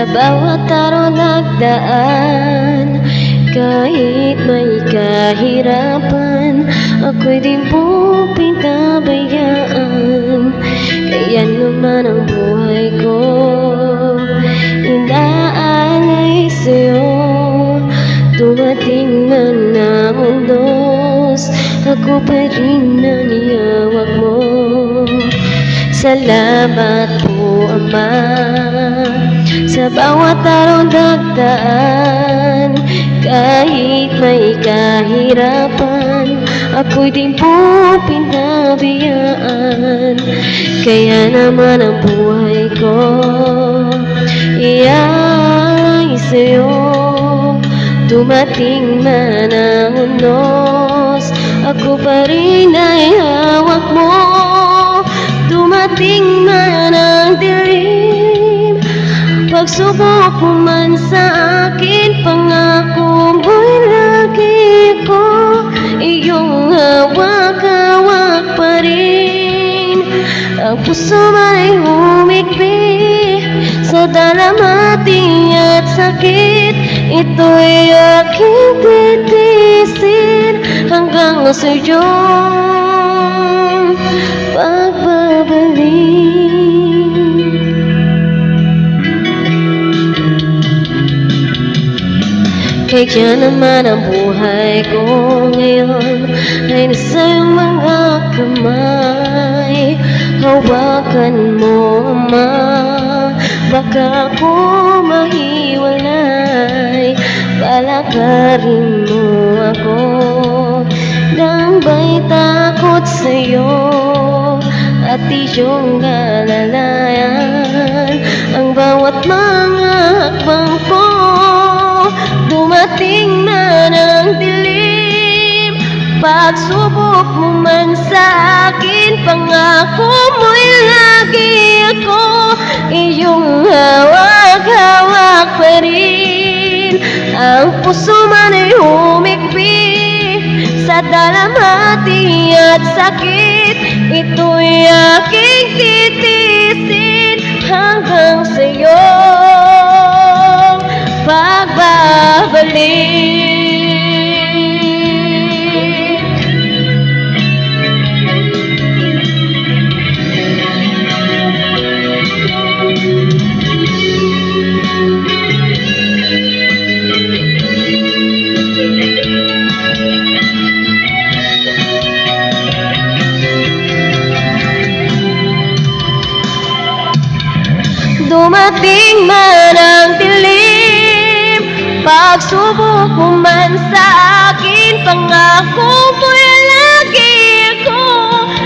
Sa bawat araw nagdaan, kahit may kahirapan, ako'y di mo pinabayaan. Kaya naman ang buhay ko inaalay sa'yo. Dumating man ang undos, ako pa rin ang iyawak mo. Salamat po, Ama, sa bawat araw nagdaan, kahit may kahirapan, ako'y di mo pinabayaan. Kaya naman ang buhay ko iyay sa'yo. Dumating man ang unos, ako pa rin ay hawak mo. Dumating man ang dilim, pagsubok mo man sa akin, pangako mo'y lagi ko iyong hawak-hawak pa rin. Ang puso man ay humigpit sa dalamhati at sakit, ito'y aking titiisin hanggang sa iyong pagbabalik. Kaya naman ang buhay ko ngayon ay nasa iyong mga kamay. Hawakan mo, Ama, baka ako mahiwalay. Palakarin mo ako nang ba'y takot sa'yo at iyong alalayan ang bawat mga hakbang ko. Dumating man ang dilim, pagsubok mo man sa akin, pangako mo'y lagi ako iyong hawak-hawak pa rin. Ang puso man ay humigpit sa dalamhati at sakit, ito'y aking titiisin hanggang sa iyong pagbabalik. Dumating man ang dilim, pagsubok mo man sa akin, pangako mo'y lagi ako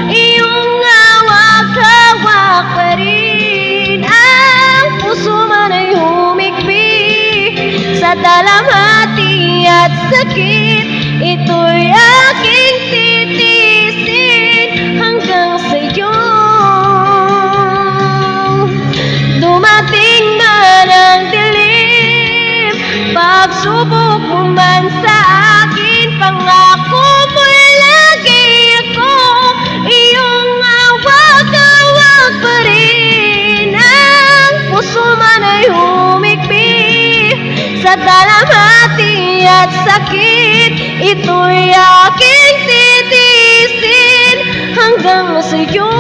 iyong hawak-hawak pa rin. Ang puso man ay humigpit sa dalamhati at sakit, ito'y aking titiisin hanggang sa iyo. Dumating man ang dilim, pagsubok mo man sa akin, pangako mo'y lagi ako iyong hawak-hawak pa rin. Ang puso man ay humigpit sa dalamhati at sakit, ito'y aking titiisin hanggang sa iyo.